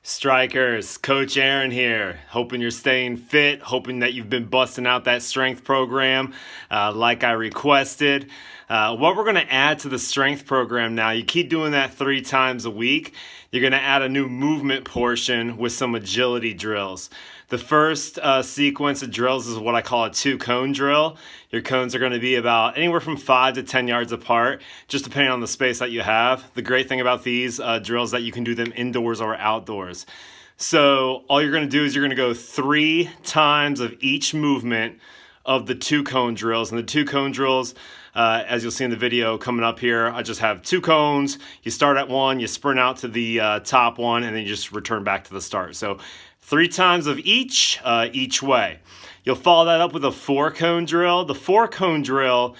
Strikers, Coach Aaron here. Hoping you're staying fit, hoping that you've been busting out that strength program like I requested. What we're going to add to the strength program now, you keep doing that 3 times a week. You're going to add a new movement portion with some agility drills. The first sequence of drills is what I call a 2-cone drill. Your cones are going to be about anywhere from 5 to 10 yards apart, just depending on the space that you have. The great thing about these drills is that you can do them indoors or outdoors. So all you're going to do is you're going to go 3 times of each movement of the 2-cone drills. And the 2-cone drills, as you'll see in the video coming up here, I just have 2 cones. You start at one, you sprint out to the top one, and then you just return back to the start. So 3 times of each way. You'll follow that up with a 4-cone drill. The 4-cone drill,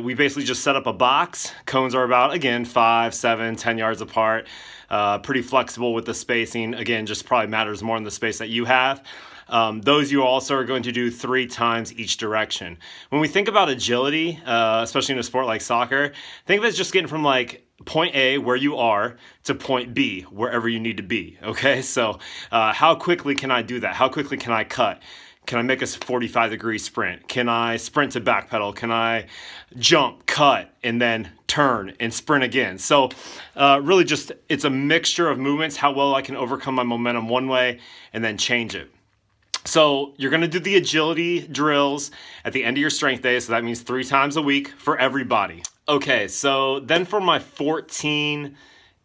we basically just set up a box. Cones are about, again, 5, 7, 10 yards apart. Pretty flexible with the spacing. Again, just probably matters more in the space that you have. Those you also are going to do 3 times each direction. When we think about agility, especially in a sport like soccer, think of it as just getting from like point A, where you are, to point B, wherever you need to be, okay? So how quickly can I do that? How quickly can I cut? Can I make a 45-degree sprint? Can I sprint to back pedal? Can I jump, cut, and then turn and sprint again? So really just, it's a mixture of movements, how well I can overcome my momentum one way and then change it. So you're going to do the agility drills at the end of your strength day. So that means 3 times a week for everybody. Okay, so then for my 14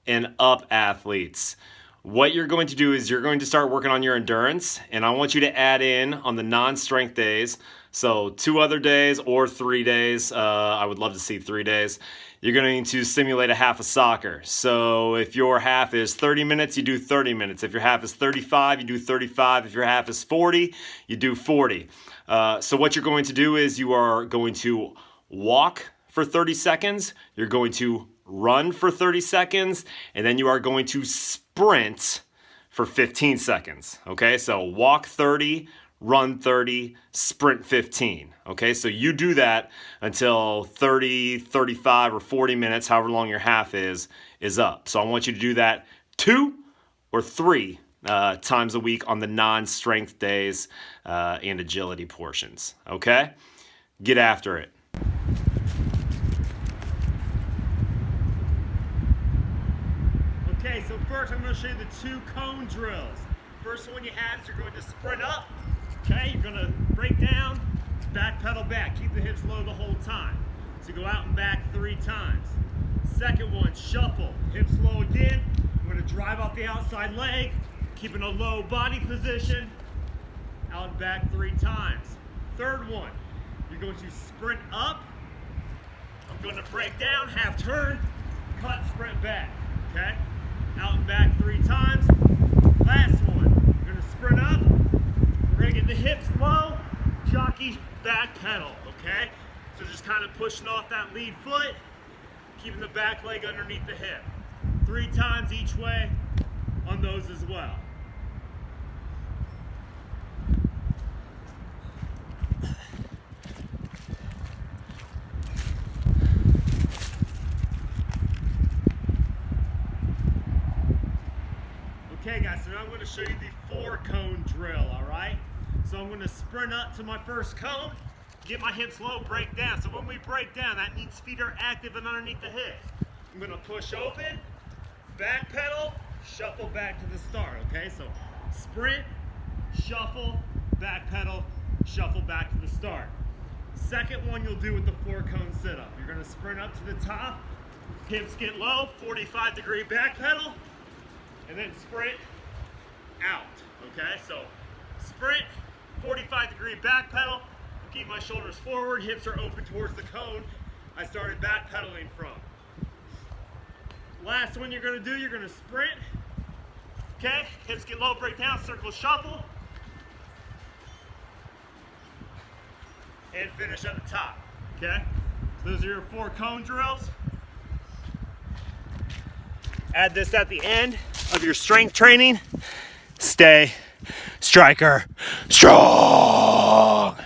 and up athletes, what you're going to do is you're going to start working on your endurance. And I want you to add in on the non-strength days. So 2 other days or 3 days. I would love to see 3 days. You're going to simulate a half of soccer. So if your half is 30 minutes, you do 30 minutes. If your half is 35, you do 35. If your half is 40, you do 40. So what you're going to do is you are going to walk for 30 seconds. You're going to run for 30 seconds. And then you are going to sprint for 15 seconds. Okay, so walk 30, run 30, sprint 15. Okay, so you do that until 30, 35, or 40 minutes, however long your half is up. So I want you to do that 2 or 3 times a week on the non-strength days and agility portions. Okay, get after it. Okay, so first I'm going to show you the 2-cone drills. First one you have is you're going to sprint up. Okay, you're going to break down, back pedal back. Keep the hips low the whole time. So go out and back 3 times. Second one, shuffle. Hips low again. I'm going to drive off the outside leg, keeping a low body position. Out and back 3 times. Third one, you're going to sprint up. I'm going to break down, half turn, cut, sprint back. Okay? Out and back 3 times. Last one, you're going to sprint up. We're going to get the hips low, jockey back pedal, okay? So just kind of pushing off that lead foot, keeping the back leg underneath the hip. 3 times each way on those as well. Okay guys, so now I'm going to show you the 4-cone drill, alright? So I'm going to sprint up to my first cone, get my hips low, break down. So when we break down, that means feet are active and underneath the hips. I'm going to push open, back pedal, shuffle back to the start, okay? So sprint, shuffle, back pedal, shuffle back to the start. Second one you'll do with the 4-cone sit-up. You're going to sprint up to the top, hips get low, 45-degree back pedal, and then sprint out, okay? So sprint, 45-degree back pedal, keep my shoulders forward, hips are open towards the cone I started back pedaling from. Last one you're gonna do, you're gonna sprint, okay? Hips get low, break down, circle shuffle, and finish at the top, okay? So those are your 4-cone drills. Add this at the end of your strength training. Stay striker strong.